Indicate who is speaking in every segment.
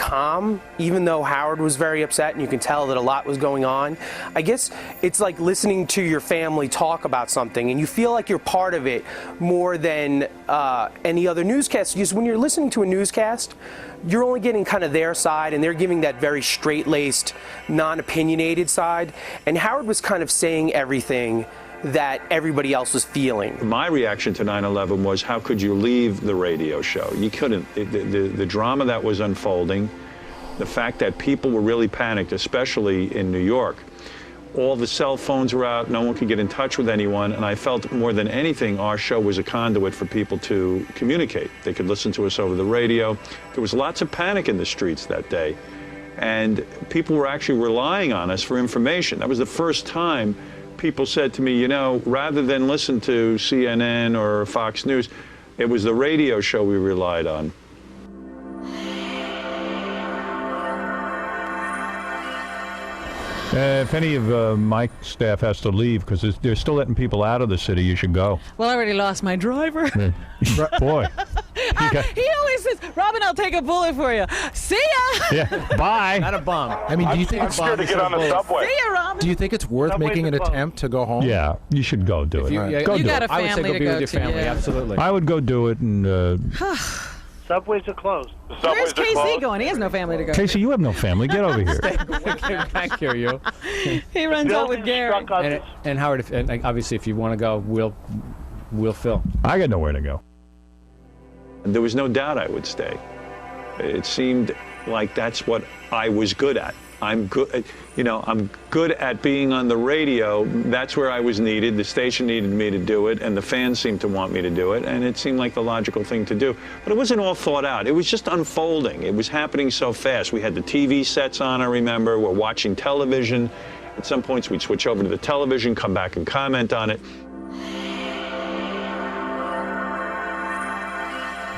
Speaker 1: calm, even though Howard was very upset and you can tell that a lot was going on. I guess it's like listening to your family talk about something and you feel like you're part of it more than any other newscast. Because when you're listening to a newscast, you're only getting kind of their side, and they're giving that very straight-laced, non-opinionated side. And Howard was kind of saying everything that everybody else was feeling.
Speaker 2: My reaction to 9/11 was, how could you leave the radio show? You couldn't. The drama that was unfolding, the fact that people were really panicked, especially in New York. All the cell phones were out, no one could get in touch with anyone, and I felt more than anything our show was a conduit for people to communicate. They could listen to us over the radio. There was lots of panic in the streets that day, and people were actually relying on us for information. That was the first time people said to me, you know, rather than listen to CNN or Fox News, it was the radio show we relied on.
Speaker 3: If any of my staff has to leave because they're still letting people out of the city, you should go.
Speaker 4: Well, I already lost my driver.
Speaker 3: Boy.
Speaker 4: He always says, Robin, I'll take a bullet for you. See ya!
Speaker 3: Yeah, bye.
Speaker 5: Not a bomb.
Speaker 6: I mean, do you think it's
Speaker 7: scared to get on the subway?
Speaker 4: See ya, Robin!
Speaker 6: Do you think it's worth making an attempt to go home?
Speaker 3: Yeah, you should go do it. Go
Speaker 4: You
Speaker 3: do
Speaker 4: got
Speaker 3: it.
Speaker 4: a
Speaker 5: I would say
Speaker 4: family
Speaker 5: go
Speaker 4: to
Speaker 5: be
Speaker 4: go
Speaker 5: with your
Speaker 4: to.
Speaker 5: family,
Speaker 4: Yeah.
Speaker 5: absolutely.
Speaker 3: I would go do it, and
Speaker 8: Subways are closed.
Speaker 4: Where's Casey going? He has no family to go
Speaker 3: Casey, you have no family. Get over here.
Speaker 5: I hear you.
Speaker 4: to. He runs out with Gary.
Speaker 5: And Howard, and obviously, if you want to go, we'll fill.
Speaker 3: I got nowhere to go.
Speaker 2: There was no doubt I would stay. It seemed like that's what I was good at. I'm good, I'm good at being on the radio. That's where I was needed. The station needed me to do it, and the fans seemed to want me to do it, and it seemed like the logical thing to do. But it wasn't all thought out. It was just unfolding. It was happening so fast. We had the TV sets on, I remember. We're watching television. At some points, we'd switch over to the television, come back and comment on it.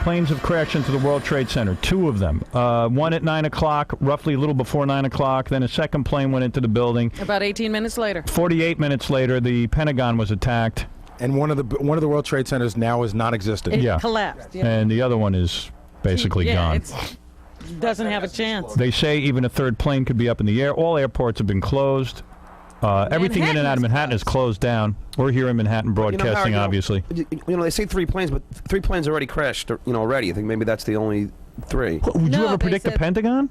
Speaker 3: Planes have crashed into the World Trade Center, 2 of them. One at 9 o'clock, roughly a little before 9 o'clock. Then a second plane went into the building.
Speaker 4: About 18 minutes later.
Speaker 3: 48 minutes later, the Pentagon was attacked.
Speaker 6: And one of the World Trade Centers now is non-existent.
Speaker 4: It collapsed. Yeah.
Speaker 3: And the other one is basically gone.
Speaker 4: It doesn't have a chance.
Speaker 3: They say even a third plane could be up in the air. All airports have been closed. Everything in and out of Manhattan is closed down. We're here in Manhattan broadcasting, obviously.
Speaker 9: They say 3 planes, but 3 planes already crashed, already. I think maybe that's the only 3.
Speaker 3: Would you ever predict the Pentagon?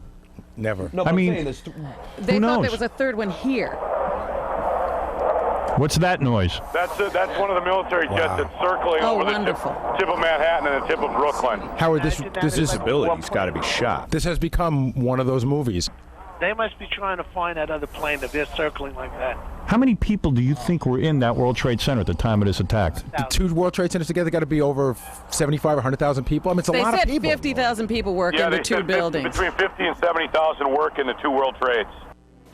Speaker 6: Never.
Speaker 9: No,
Speaker 3: I mean,
Speaker 4: they
Speaker 3: who
Speaker 4: thought
Speaker 3: knows?
Speaker 4: there was a third one here.
Speaker 3: What's that noise?
Speaker 7: That's one of the military jets that's circling over the tip of Manhattan and the tip of Brooklyn.
Speaker 6: Howard, this
Speaker 10: visibility's got to be shot.
Speaker 6: This has become one of those movies.
Speaker 8: They must be trying to find that other plane if they're circling like that.
Speaker 3: How many people do you think were in that World Trade Center at the time of this attack?
Speaker 6: The 2 World Trade Centers together got to be over 75 or 100,000 people. I mean, it's a lot of people.
Speaker 4: They said 50,000 people work in the 2 buildings.
Speaker 7: Between 50 and 70,000 work in the 2 World Trades.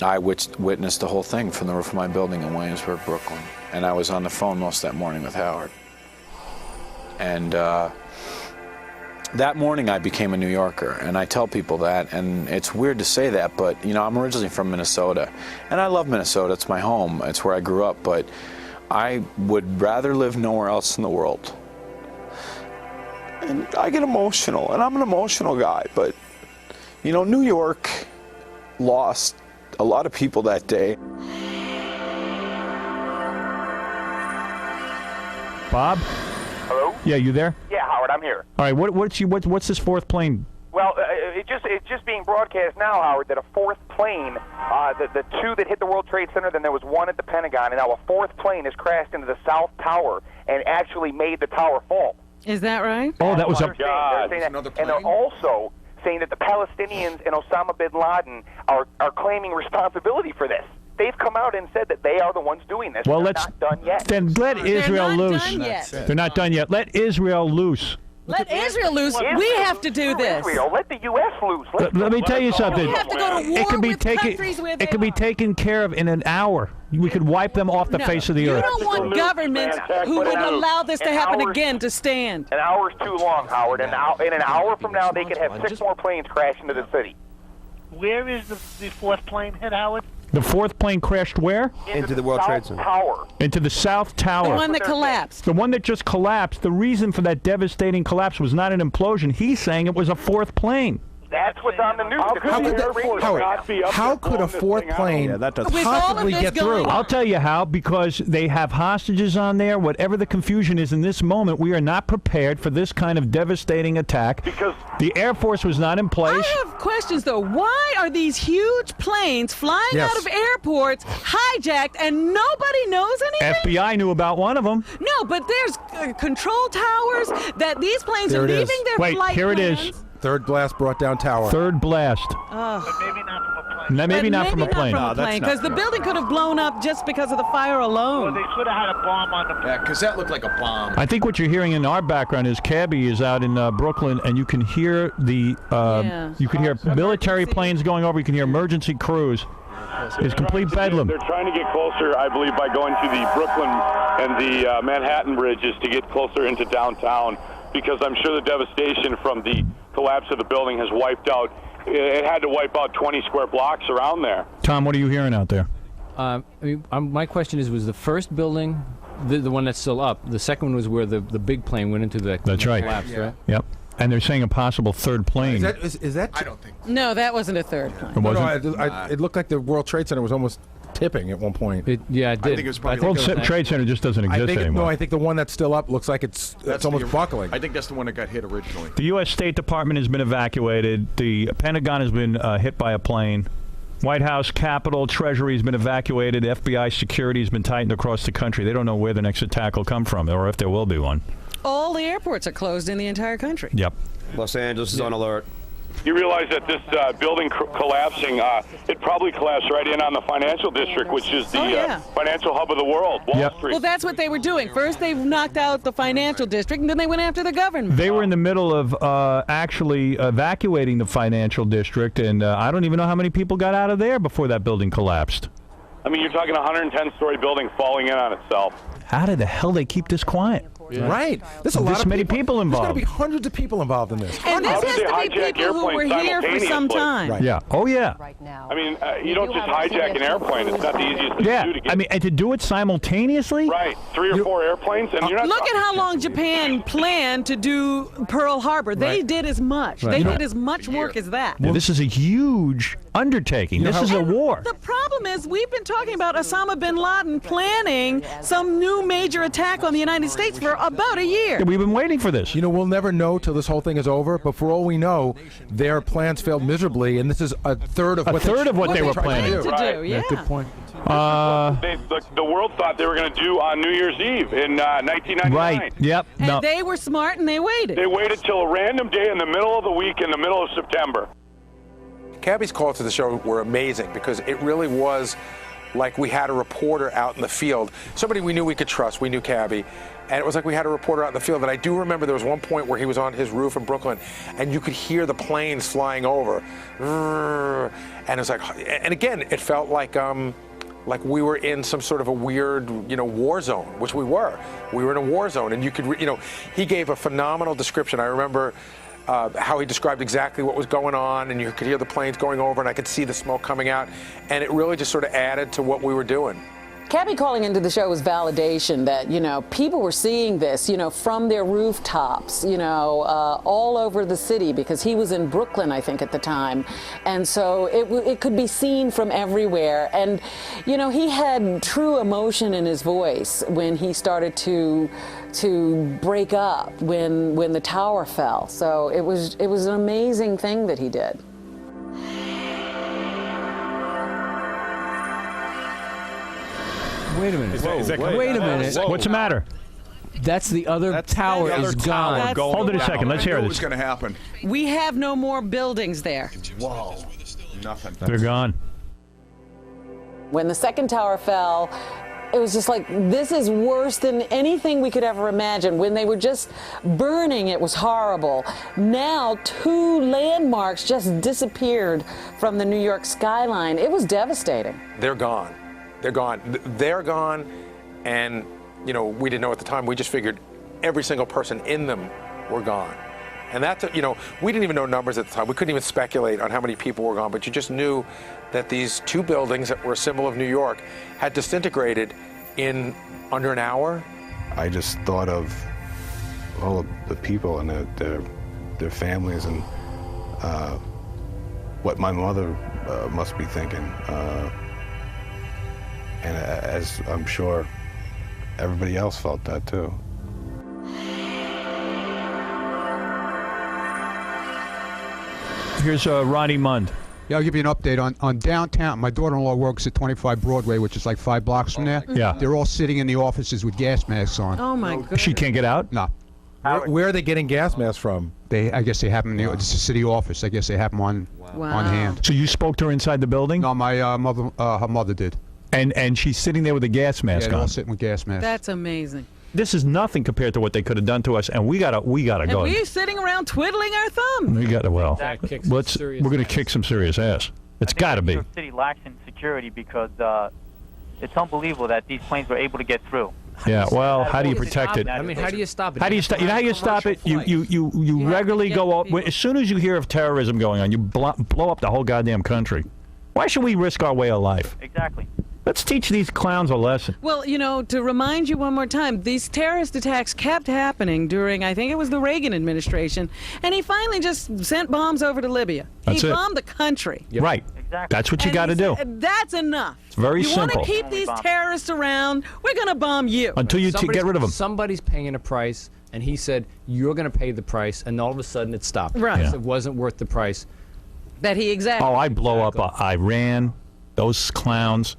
Speaker 10: I witnessed the whole thing from the roof of my building in Williamsburg, Brooklyn. And I was on the phone most of that morning with Howard. And that morning I became a New Yorker, and I tell people that, and it's weird to say that, but I'm originally from Minnesota, and I love Minnesota. It's my home. It's where I grew up, but I would rather live nowhere else in the world. And I get emotional, and I'm an emotional guy, but New York lost a lot of people that day.
Speaker 3: Bob?
Speaker 7: Hello?
Speaker 3: Yeah, you there?
Speaker 7: Yeah, Howard, I'm here.
Speaker 3: All right, what's this 4th plane?
Speaker 7: Well, it's just being broadcast now, Howard, that a 4th plane, the 2 that hit the World Trade Center, then there was 1 at the Pentagon, and now a 4th plane has crashed into the South Tower and actually made the tower fall.
Speaker 4: Is that right?
Speaker 3: Oh, that was a...
Speaker 7: God. And they're also saying that the Palestinians and Osama bin Laden are claiming responsibility for this. They've come out and said that they are the ones doing this.
Speaker 3: Well,
Speaker 7: they're not done yet.
Speaker 3: Then let Israel loose. They're not done yet. Let Israel loose.
Speaker 4: Let Israel loose. We have to do this.
Speaker 7: Israel. Let the U.S. loose.
Speaker 3: Let me tell you something.
Speaker 4: We have to go to war with countries where they
Speaker 3: It can be taken care of in an hour. We could wipe them off the face of the earth.
Speaker 4: You don't want governments who would allow this to happen again to stand.
Speaker 7: An hour's too long, Howard. In an hour from now, they could have 6 more planes crash into the city.
Speaker 8: Where is the 4th plane hit, Howard?
Speaker 3: The 4th plane crashed where?
Speaker 9: Into the World Trade Center.
Speaker 7: Tower.
Speaker 3: Into the South Tower.
Speaker 4: The one that collapsed.
Speaker 3: The one that just collapsed. The reason for that devastating collapse was not an implosion. He's saying it was a 4th plane.
Speaker 7: That's what's on the news.
Speaker 6: How could a fourth plane possibly get through?
Speaker 3: I'll tell you how, because they have hostages on there. Whatever the confusion is in this moment, we are not prepared for this kind of devastating attack.
Speaker 11: Because
Speaker 3: the Air Force was not in place.
Speaker 4: I have questions, though. Why are these huge planes flying out of airports, hijacked, and nobody knows anything?
Speaker 3: FBI knew about one of them.
Speaker 4: No, but there's control towers that these planes are leaving their flight plans.
Speaker 3: Here it is.
Speaker 6: Third blast brought down tower.
Speaker 3: Third blast.
Speaker 8: But maybe not from a plane.
Speaker 3: Maybe not from a plane.
Speaker 4: Because the building could have blown up just because of the fire alone.
Speaker 8: Well, they should have had a bomb on the plane.
Speaker 9: Yeah, because that looked like a bomb.
Speaker 3: I think what you're hearing in our background is Cabby is out in Brooklyn, and you can hear the you can hear military planes going over. You can hear emergency crews. It's complete bedlam.
Speaker 11: They're trying to get closer, I believe, by going to the Brooklyn and the Manhattan bridges to get closer into downtown, because I'm sure the devastation from the collapse of the building has wiped out. It had to wipe out 20 square blocks around there.
Speaker 3: Tom, what are you hearing out there?
Speaker 5: My question is, was the first building the one that's still up? The second one was where the big plane went into the collapse, right?
Speaker 3: Yep. And they're saying a possible third plane.
Speaker 6: Is that?
Speaker 9: I don't think.
Speaker 4: No, that wasn't a third plane.
Speaker 3: It wasn't?
Speaker 6: It looked like the World Trade Center was almost tipping at one point.
Speaker 5: It did.
Speaker 9: I think it was probably
Speaker 3: World Trade Center just doesn't exist anymore.
Speaker 6: No, I think the one that's still up looks like it's almost buckling.
Speaker 9: I think that's the one that got hit originally.
Speaker 3: The U.S. State Department has been evacuated. The Pentagon has been hit by a plane. White House, Capitol, Treasury has been evacuated. FBI security has been tightened across the country. They don't know where the next attack will come from, or if there will be one.
Speaker 4: All the airports are closed in the entire country.
Speaker 3: Yep.
Speaker 9: Los Angeles is on alert.
Speaker 11: You realize that this building collapsing, it probably collapsed right in on the financial district, which is the financial hub of the world, Wall Street.
Speaker 4: Well, that's what they were doing. First, they knocked out the financial district, and then they went after the government.
Speaker 3: They were in the middle of actually evacuating the financial district, and I don't even know how many people got out of there before that building collapsed.
Speaker 11: I mean, you're talking a 110-story building falling in on itself.
Speaker 3: How did the hell they keep this quiet?
Speaker 6: Yeah. Right. There's a lot of
Speaker 3: many people involved.
Speaker 6: There's got to be hundreds of people involved in this.
Speaker 4: And this has to be people who were here for some time.
Speaker 6: Right.
Speaker 3: Yeah. Oh, yeah.
Speaker 11: I mean, you don't just hijack an airplane. It's not the easiest thing to do to get.
Speaker 3: I mean, and to do it simultaneously?
Speaker 11: Right. 3 or 4 airplanes, and you're not.
Speaker 4: Look at how long Japan planned to do Pearl Harbor. They did as much. They did as much work as that.
Speaker 3: Well, this is a huge undertaking. This is a war.
Speaker 4: The problem is we've been talking about Osama bin Laden planning some new major attack on the United States for about a year.
Speaker 3: We've been waiting for this.
Speaker 6: You know, we'll never know till this whole thing is over, but for all we know, their plans failed miserably, and this is a third of what they were planning
Speaker 4: to do. Yeah,
Speaker 5: good point.
Speaker 11: The world thought they were going to do on New Year's Eve in 1999.
Speaker 3: Right. Yep.
Speaker 4: And they were smart, and they waited.
Speaker 11: They waited till a random day in the middle of the week in the middle of September.
Speaker 12: Cabby's calls to the show were amazing because it really was like we had a reporter out in the field, somebody we knew we could trust. We knew Cabby, and it was like we had a reporter out in the field. And I do remember there was one point where he was on his roof in Brooklyn, and you could hear the planes flying over, and it was like, and again, it felt like we were in some sort of a weird, war zone, which we were. We were in a war zone, and you could, he gave a phenomenal description. I remember how he described exactly what was going on, and you could hear the planes going over, and I could see the smoke coming out, and it really just sort of added to what we were doing.
Speaker 13: Cabby calling into the show was validation that, people were seeing this, from their rooftops, all over the city, because he was in Brooklyn, I think, at the time. And so it could be seen from everywhere. And, he had true emotion in his voice when he started to break up when the tower fell. So it was an amazing thing that he did.
Speaker 5: Wait a minute. Wait a minute.
Speaker 3: What's the matter?
Speaker 5: That's the other tower is gone.
Speaker 3: Hold it a second. Let's hear
Speaker 9: What
Speaker 3: this.
Speaker 9: was going to happen?
Speaker 4: We have no more buildings there.
Speaker 9: Whoa. Nothing.
Speaker 3: They're gone.
Speaker 13: When the second tower fell, it was just like, this is worse than anything we could ever imagine. When they were just burning, it was horrible. Now, 2 landmarks just disappeared from the New York skyline. It was devastating.
Speaker 12: They're gone. They're gone. They're gone, and we didn't know at the time. We just figured every single person in them were gone, and that's we didn't even know numbers at the time. We couldn't even speculate on how many people were gone, but you just knew that these 2 buildings that were a symbol of New York had disintegrated in under an hour.
Speaker 14: I just thought of all of the people and their families, and what my mother must be thinking. And as I'm sure everybody else felt that too.
Speaker 3: Here's Ronnie Mund.
Speaker 15: Yeah, I'll give you an update on downtown. My daughter-in-law works at 25 Broadway, which is like 5 blocks from there.
Speaker 3: Yeah.
Speaker 15: They're all sitting in the offices with gas masks on.
Speaker 4: Oh, my goodness.
Speaker 3: She can't get out?
Speaker 15: No.
Speaker 6: Where are they getting gas masks from?
Speaker 15: I guess they have them in it's a city office. I guess they have them on hand.
Speaker 3: So you spoke to her inside the building?
Speaker 15: No, my her mother did.
Speaker 3: And she's sitting there with a gas mask
Speaker 15: Yeah, they're
Speaker 3: on.
Speaker 15: all sitting with gas masks.
Speaker 4: That's amazing.
Speaker 3: This is nothing compared to what they could have done to us, and we gotta
Speaker 4: And
Speaker 3: go.
Speaker 4: we're sitting around twiddling our thumbs.
Speaker 3: We gotta we're gonna kick some serious ass. It's gotta be.
Speaker 16: New York City lacks in security because it's unbelievable that these planes were able to get through.
Speaker 3: Yeah, well, how do you protect it?
Speaker 5: I mean, how do you stop it?
Speaker 3: How do you stop? You know how you stop it? You regularly go up. As soon as you hear of terrorism going on, you blow up the whole goddamn country. Why should we risk our way of life?
Speaker 16: Exactly.
Speaker 3: Let's teach these clowns a lesson.
Speaker 4: Well, to remind you one more time, these terrorist attacks kept happening during, I think it was the Reagan administration, and he finally just sent bombs over to Libya.
Speaker 3: That's
Speaker 4: he
Speaker 3: it.
Speaker 4: bombed the country.
Speaker 3: Right.
Speaker 16: Exactly.
Speaker 3: That's what you
Speaker 4: And
Speaker 3: got to
Speaker 4: he
Speaker 3: do.
Speaker 4: said, that's enough.
Speaker 3: It's very
Speaker 4: you
Speaker 3: simple.
Speaker 4: You want to keep these terrorists around, we're going to bomb you.
Speaker 3: Until you get rid of them.
Speaker 5: Somebody's paying a price, and he said, you're going to pay the price, and all of a sudden it stopped.
Speaker 4: Right.
Speaker 5: Because it wasn't worth the price.
Speaker 4: That he exactly.
Speaker 3: Oh, I'd blow up Iran, those clowns,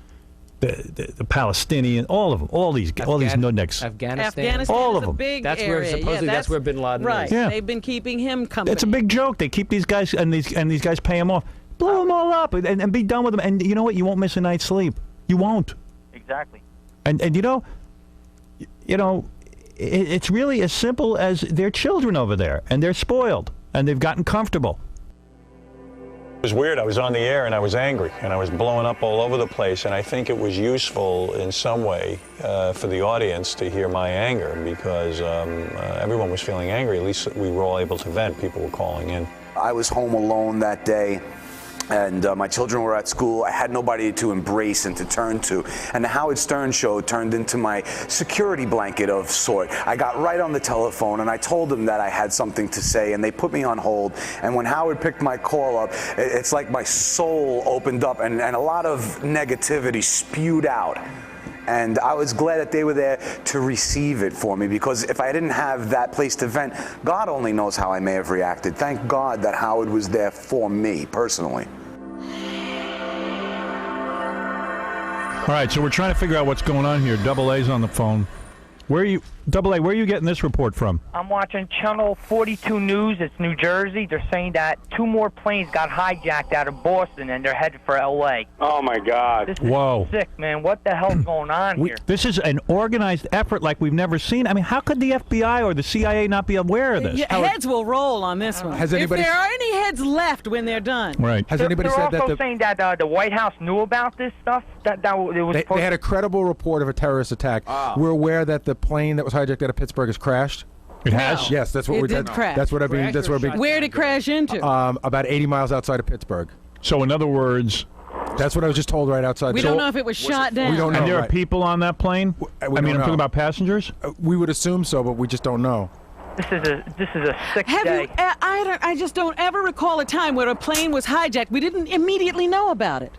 Speaker 3: the Palestinian, all of them, all these nudniks.
Speaker 5: Afghanistan.
Speaker 3: All of
Speaker 4: is
Speaker 3: them.
Speaker 4: a big
Speaker 5: That's
Speaker 4: area.
Speaker 5: where supposedly that's where Bin Laden
Speaker 4: right.
Speaker 5: is.
Speaker 3: Yeah.
Speaker 4: They've been keeping him company.
Speaker 3: It's a big joke. They keep these guys and these guys pay them off. Blow them all up and be done with them. And you know what? You won't miss a night's sleep. You won't.
Speaker 16: Exactly.
Speaker 3: And it's really as simple as they're children over there, and they're spoiled, and they've gotten comfortable. It was weird. I was on the air, and I was angry, and I was blowing up all over the place, and I think it was useful in some way for the audience to hear my anger, because everyone was feeling angry. At least we were all able to vent. People were calling in.
Speaker 17: I was home alone that day, and my children were at school. I had nobody to embrace and to turn to. And the Howard Stern show turned into my security blanket of sort. I got right on the telephone and I told them that I had something to say, and they put me on hold. And when Howard picked my call up, it's like my soul opened up and a lot of negativity spewed out. And I was glad that they were there to receive it for me, because if I didn't have that place to vent, God only knows how I may have reacted. Thank God that Howard was there for me personally.
Speaker 3: All right, so we're trying to figure out what's going on here. Double A's on the phone. Where are you getting this report from?
Speaker 18: I'm watching Channel 42 News. It's New Jersey. They're saying that 2 more planes got hijacked out of Boston, and they're headed for L.A.
Speaker 11: Oh, my God.
Speaker 18: This is sick, man. What the hell's going on here?
Speaker 3: This is an organized effort like we've never seen. I mean, how could the FBI or the CIA not be aware of this?
Speaker 4: Yeah, heads will roll on this one.
Speaker 6: Has anybody
Speaker 4: if there are any heads left when they're done.
Speaker 3: Right.
Speaker 6: Has anybody said that?
Speaker 18: They're also saying that the White House knew about this stuff. That it was.
Speaker 6: They had a credible report of a terrorist attack. We're aware that the plane that was hijacked out of Pittsburgh has crashed.
Speaker 3: It has?
Speaker 6: Yes, that's what
Speaker 4: It
Speaker 6: we
Speaker 4: did crash.
Speaker 6: That's what I've been. That's what I've been.
Speaker 4: Where did it crash into?
Speaker 6: About 80 miles outside of Pittsburgh.
Speaker 3: So, in other words,
Speaker 6: that's what I was just told right outside.
Speaker 4: We don't know if it was shot down.
Speaker 6: We don't know.
Speaker 3: And there are
Speaker 6: right.
Speaker 3: people on that plane? I mean, I'm talking about passengers?
Speaker 6: We would assume so, but we just don't know.
Speaker 18: This is a sick
Speaker 4: Have
Speaker 18: day.
Speaker 4: you? I just don't ever recall a time where a plane was hijacked. We didn't immediately know about it.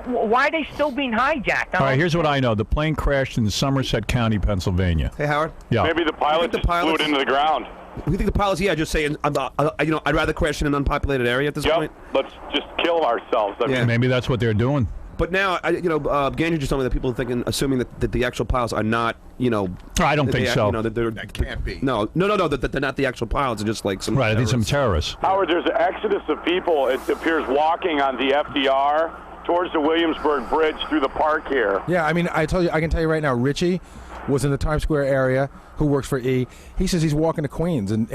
Speaker 18: Why are they still being hijacked?
Speaker 3: All right, here's what I know. The plane crashed in Somerset County, Pennsylvania.
Speaker 9: Hey, Howard.
Speaker 3: Yeah.
Speaker 11: Maybe the pilot just flew it into the ground.
Speaker 9: We think the pilots, just saying, I'd rather crash in an unpopulated area at this point.
Speaker 11: Let's just kill ourselves. I mean,
Speaker 3: Maybe that's what they're doing.
Speaker 9: But now, Gandhi just told me that people are assuming that the actual pilots are not,
Speaker 3: I don't think so.
Speaker 9: That can't be. No, that they're not the actual pilots. They're just like some.
Speaker 3: Right, I think some terrorists.
Speaker 11: Howard, there's an exodus of people, it appears, walking on the FDR towards the Williamsburg Bridge through the park here.
Speaker 6: Yeah, I mean, I can tell you right now, Richie was in the Times Square area, who works for E. He says he's walking to Queens, and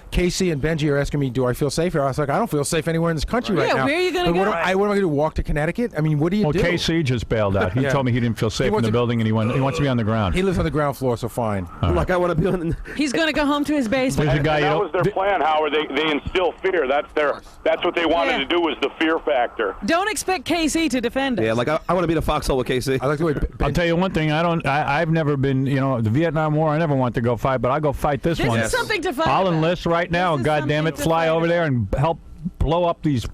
Speaker 6: Casey and Benji are asking me, do I feel safe here? I was like, I don't feel safe anywhere in this country right now.
Speaker 4: Yeah, where are you going to go?
Speaker 6: What am I going to do, walk to Connecticut? I mean, what do you do?
Speaker 3: Well, KC just bailed out. He
Speaker 6: Yeah.
Speaker 3: told me he didn't feel safe in the building, and he wants to be on the ground.
Speaker 6: He lives on the ground floor, so fine.
Speaker 9: Like, I want to be on.
Speaker 4: He's going to go home to his basement.
Speaker 3: There's a guy.
Speaker 11: That was their plan, Howard. They instill fear. That's what they wanted to do, was the fear factor.
Speaker 4: Don't expect KC to defend us.
Speaker 9: Yeah, like I want to be in a foxhole with Casey.
Speaker 6: I like the way.
Speaker 3: I'll tell you one thing. I've never been. The Vietnam War. I never want to go fight, but I'll go fight this one.
Speaker 4: This is something to fight
Speaker 3: I'll
Speaker 4: about.
Speaker 3: enlist right now. God damn it, fly over there and help blow up these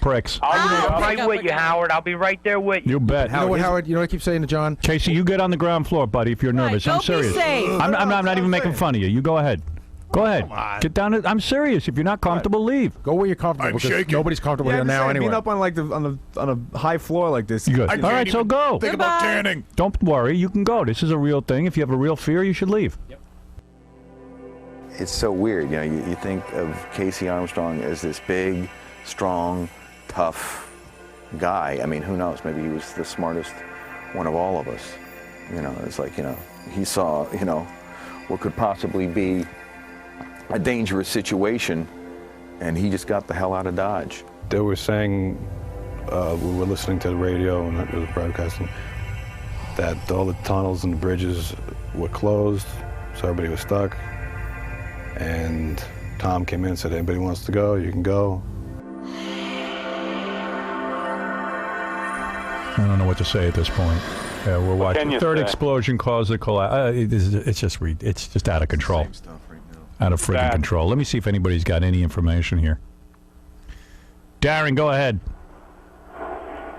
Speaker 3: pricks.
Speaker 18: I'll be right with you, Howard. I'll be right there with you.
Speaker 3: You bet.
Speaker 6: You know what, Howard? You know what I keep saying to John?
Speaker 3: Casey, you get on the ground floor, buddy, if you're nervous. I'm
Speaker 4: Don't be
Speaker 3: serious.
Speaker 4: safe.
Speaker 3: I'm not even making fun of you. You go ahead. Go ahead. Get down. I'm serious. If you're not comfortable, leave.
Speaker 6: Go where you're comfortable. Because nobody's comfortable here now anyway.
Speaker 19: Being up on like on a high floor like this.
Speaker 3: Good. All right, so go.
Speaker 19: Think about tanning.
Speaker 3: Don't worry. You can go. This is a real thing. If you have a real fear, you should leave.
Speaker 20: It's so weird, you know. You think of Casey Armstrong as this big, strong, tough guy. I mean, who knows? Maybe he was the smartest one of all of us. You know, it's like, you know, he saw, you know, what could possibly be a dangerous situation, and he just got the hell out of Dodge.
Speaker 14: They were saying, we were listening to the radio and it was broadcasting, that all the tunnels and the bridges were closed, so everybody was stuck. And Tom came in and said, anybody wants to go, you can go.
Speaker 3: I don't know what to say at this point. We're watching third explosion cause the collapse. It's just out of control. Out of freaking control. Let me see if anybody's got any information here. Darren, go ahead.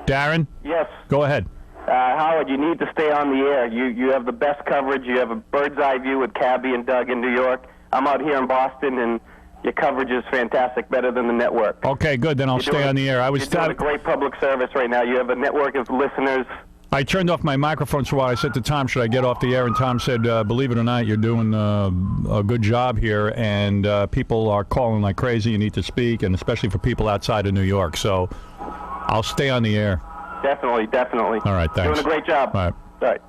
Speaker 3: Darren?
Speaker 21: Yes.
Speaker 3: Go ahead.
Speaker 21: Howard, you need to stay on the air. You have the best coverage. You have a bird's eye view with Cabby and Doug in New York. I'm out here in Boston, and your coverage is fantastic, better than the network.
Speaker 3: Okay, good. Then I'll stay on the air.
Speaker 21: You're doing a great public service right now. You have a network of listeners.
Speaker 3: I turned off my microphone for a while. I said to Tom, should I get off the air? And Tom said, believe it or not, you're doing a good job here, and people are calling like crazy. You need to speak, and especially for people outside of New York. So I'll stay on the air.
Speaker 21: Definitely.
Speaker 3: All right, thanks.
Speaker 21: Doing a great job.
Speaker 3: All right.
Speaker 21: All right.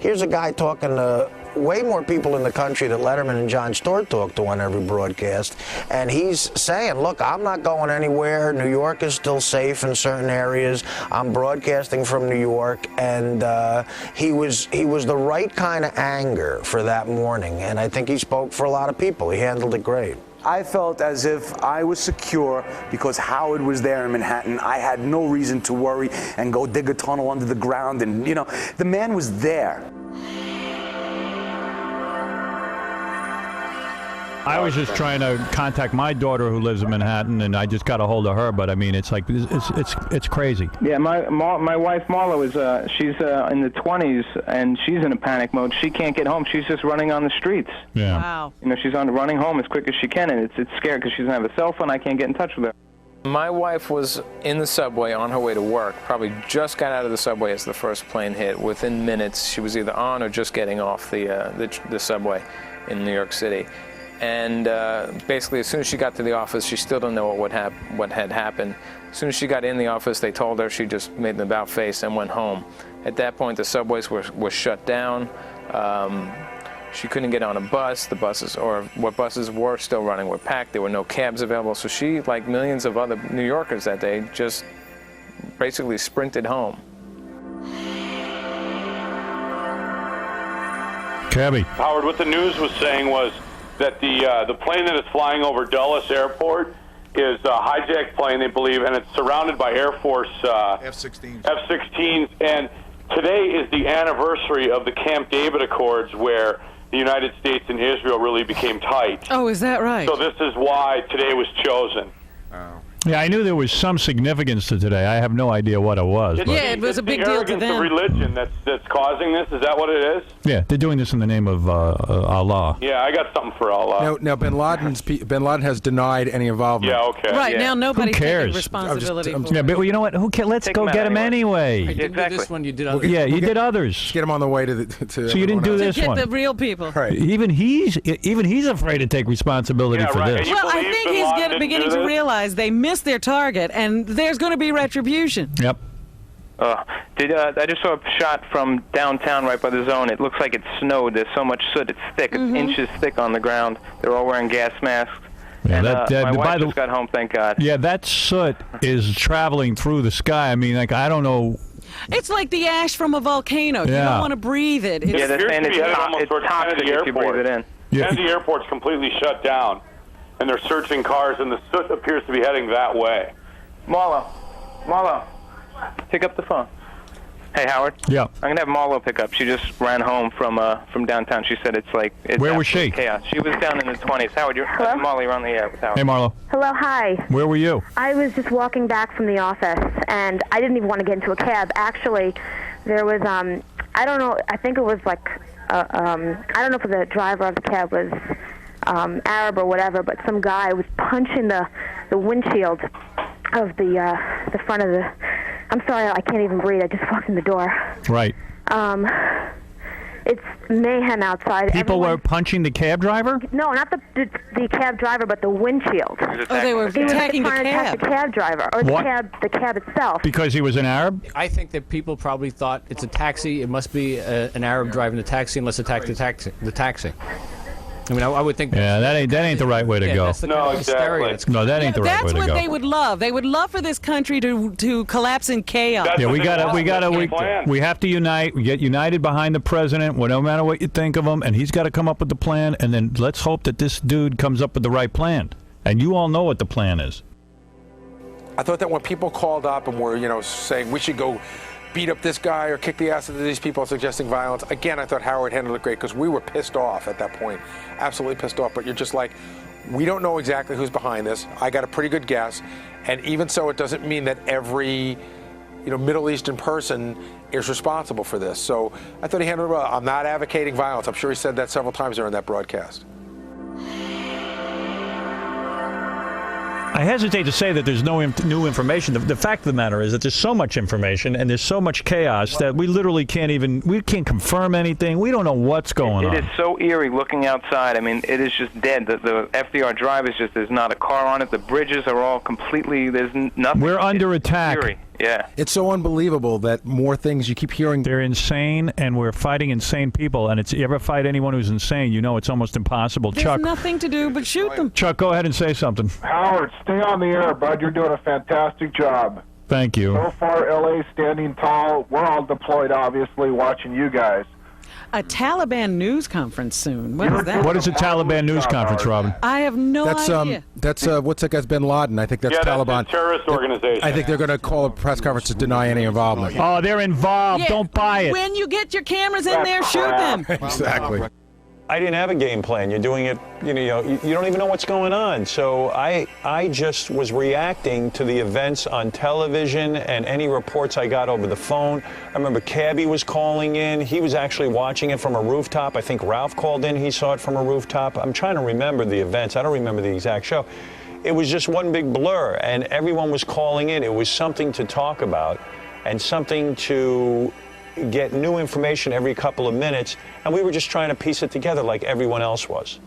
Speaker 22: Here's a guy talking to way more people in the country that Letterman and Jon Stewart talk to on every broadcast, and he's saying, look, I'm not going anywhere. New York is still safe in certain areas. I'm broadcasting from New York, and he was the right kind of anger for that morning, and I think he spoke for a lot of people. He handled it great.
Speaker 17: I felt as if I was secure because Howard was there in Manhattan. I had no reason to worry and go dig a tunnel under the ground, and, you know, the man was there.
Speaker 3: I was just trying to contact my daughter who lives in Manhattan, and I just got a hold of her. But I mean, it's like it's crazy.
Speaker 23: Yeah, my wife Marla is she's in the 20s, and she's in a panic mode. She can't get home. She's just running on the streets.
Speaker 3: Yeah.
Speaker 4: Wow.
Speaker 23: You know, she's running home as quick as she can, and it's scared because she doesn't have a cell phone. I can't get in touch with her.
Speaker 24: My wife was in the subway on her way to work, probably just got out of the subway as the first plane hit. Within minutes, she was either on or just getting off the subway in New York City. And basically, as soon as she got to the office, she still didn't know what had happened. As soon as she got in the office, they told her. She just made an about face and went home. At that point, the subways were shut down. She couldn't get on a bus. The buses, or what buses were still running, were packed. There were no cabs available. So she, like millions of other New Yorkers that day, just basically sprinted home.
Speaker 3: Cabby.
Speaker 11: Howard, what the news was saying was that the plane that is flying over Dulles Airport is a hijacked plane, they believe, and it's surrounded by Air Force F-16s. And today is the anniversary of the Camp David Accords, where the United States and Israel really became tight.
Speaker 4: Oh, is that right?
Speaker 11: So this is why today was chosen.
Speaker 3: Yeah, I knew there was some significance to today. I have no idea what it was.
Speaker 11: It's
Speaker 4: it was a big deal to them.
Speaker 11: It's the arrogance of religion that's causing this. Is that what it is?
Speaker 3: Yeah, they're doing this in the name of Allah.
Speaker 11: Yeah, I got something for Allah.
Speaker 6: Now Bin Laden has denied any involvement.
Speaker 11: Yeah, okay.
Speaker 4: Right, now nobody's
Speaker 3: Who cares?
Speaker 4: taking responsibility for
Speaker 3: Yeah,
Speaker 4: it.
Speaker 3: but you know what? Who cares? Let's go get him anyway.
Speaker 5: You didn't do this one, you did others.
Speaker 3: Yeah, you did others.
Speaker 6: Let's get him on the way to the.
Speaker 3: So you didn't do this
Speaker 4: to get
Speaker 3: one.
Speaker 4: the real people.
Speaker 6: Right.
Speaker 3: Even he's afraid to take responsibility for this.
Speaker 4: Well, I think he's beginning to realize they missed their target, and there's going to be retribution.
Speaker 3: Yep.
Speaker 23: I just saw a shot from downtown right by the zone. It looks like it snowed. There's so much soot. It's thick. It's inches thick on the ground. They're all wearing gas masks.
Speaker 3: Yeah,
Speaker 23: And my wife just got home, thank God.
Speaker 3: Yeah, that soot is traveling through the sky. I mean, like, I don't know.
Speaker 4: It's like the ash from a volcano. You
Speaker 3: Yeah.
Speaker 4: don't want to breathe it.
Speaker 23: Yeah, they're saying
Speaker 11: It's
Speaker 23: it's toxic if you breathe it in.
Speaker 11: Kennedy Airport's completely shut down, and they're searching cars, and the soot appears to be heading that way.
Speaker 23: Marlo, pick up the phone. Hey, Howard.
Speaker 3: Yeah.
Speaker 23: I'm gonna have Marlo pick up. She just ran home from downtown. She said it's
Speaker 3: Where was she?
Speaker 23: Chaos. She was down in the 20s. Howard, Marlo, you're on the air with Howard.
Speaker 3: Hey, Marlo.
Speaker 1: Hello, hi.
Speaker 3: Where were you?
Speaker 1: I was just walking back from the office, and I didn't even want to get into a cab. Actually, there was, I don't know, I think it was like, I don't know if the driver of the cab was Arab or whatever, but some guy was punching the windshield of the front of the, I'm sorry, I can't even breathe. I just walked in the door.
Speaker 3: Right.
Speaker 1: It's mayhem outside.
Speaker 3: People were punching the cab driver?
Speaker 1: No, not the cab driver, but the windshield.
Speaker 4: Oh, they were attacking the
Speaker 1: trying to attack
Speaker 4: cab.
Speaker 1: the cab driver, or
Speaker 3: What?
Speaker 1: the cab itself.
Speaker 3: Because he was an Arab?
Speaker 5: I think that people probably thought it's a taxi. It must be an Arab driving the taxi, and let's attack the taxi. I mean, I would think.
Speaker 3: Yeah, that ain't the right way to
Speaker 5: Yeah,
Speaker 3: go.
Speaker 5: that's the kind of hysteria that's-
Speaker 3: No, that ain't the right way
Speaker 4: That's
Speaker 3: to
Speaker 4: what
Speaker 3: go.
Speaker 4: they would love. They would love for this country to collapse in chaos.
Speaker 3: Yeah, we have to unite. We get united behind the president, no matter what you think of him, and he's got to come up with the plan. And then let's hope that this dude comes up with the right plan. And you all know what the plan is.
Speaker 12: I thought that when people called up and were, saying we should go beat up this guy or kick the ass of these people suggesting violence, again, I thought Howard handled it great because we were pissed off at that point. Absolutely pissed off. But you're just like, we don't know exactly who's behind this. I got a pretty good guess. And even so, it doesn't mean that every, Middle Eastern person is responsible for this. So I thought he handled it well. I'm not advocating violence. I'm sure he said that several times during that broadcast.
Speaker 3: I hesitate to say that there's no new information. The fact of the matter is that there's so much information and there's so much chaos that we literally can't confirm anything. We don't know what's going on.
Speaker 23: It is so eerie looking outside. I mean, it is just dead. The FDR Drive there's not a car on it. The bridges are all completely, there's nothing.
Speaker 3: We're under attack.
Speaker 23: Eerie. Yeah.
Speaker 6: It's so unbelievable that more things you keep hearing.
Speaker 3: They're insane, and we're fighting insane people. And you ever fight anyone who's insane, it's almost impossible.
Speaker 4: There's
Speaker 3: Chuck,
Speaker 4: nothing to do but shoot them.
Speaker 3: Chuck, go ahead and say something.
Speaker 2: Howard, stay on the air, bud. You're doing a fantastic job.
Speaker 3: Thank you.
Speaker 2: So far, L.A. standing tall. We're all deployed, obviously, watching you guys.
Speaker 4: A Taliban news conference soon. What is that?
Speaker 3: What is a Taliban news conference, Robin?
Speaker 4: I have no
Speaker 6: idea. That's what's that guy's Bin Laden? I think that's Taliban.
Speaker 11: That's a terrorist organization.
Speaker 6: I think they're going to call a press conference to deny any involvement.
Speaker 3: Oh, they're involved.
Speaker 4: Yeah,
Speaker 3: Don't buy it.
Speaker 4: When you get your cameras in there, shoot them.
Speaker 6: Exactly.
Speaker 3: I didn't have a game plan. You're doing it, you don't even know what's going on. So I just was reacting to the events on television and any reports I got over the phone. I remember Cabby was calling in. He was actually watching it from a rooftop. I think Ralph called in. He saw it from a rooftop. I'm trying to remember the events. I don't remember the exact show. It was just one big blur, and everyone was calling in. It was something to talk about and something to get new information every couple of minutes, and we were just trying to piece it together like everyone else was.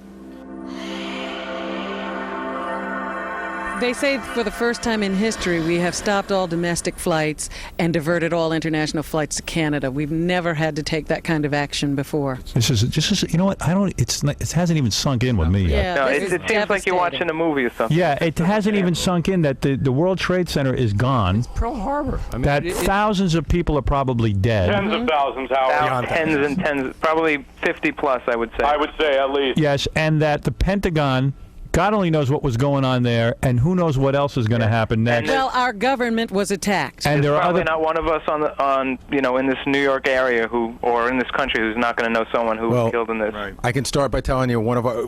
Speaker 4: They say for the first time in history, we have stopped all domestic flights and diverted all international flights to Canada. We've never had to take that kind of action before.
Speaker 3: This is you know what? It hasn't even sunk in with me yet.
Speaker 23: No, it seems like you're watching a movie or something.
Speaker 3: Yeah, it hasn't even sunk in that the World Trade Center is gone. It's
Speaker 5: Pearl Harbor. I mean,
Speaker 3: that thousands of people are probably dead.
Speaker 11: Tens of thousands, Howard.
Speaker 23: Tens and tens, probably 50 plus, I would say.
Speaker 11: I would say at least.
Speaker 3: Yes, and that the Pentagon, God only knows what was going on there, and who knows what else is going to happen next.
Speaker 4: Well, our government was attacked.
Speaker 3: And there are
Speaker 23: probably
Speaker 3: other
Speaker 23: not one of us in this New York area or in this country who's not going to know someone who was killed in this.
Speaker 6: I can start by telling you one of our,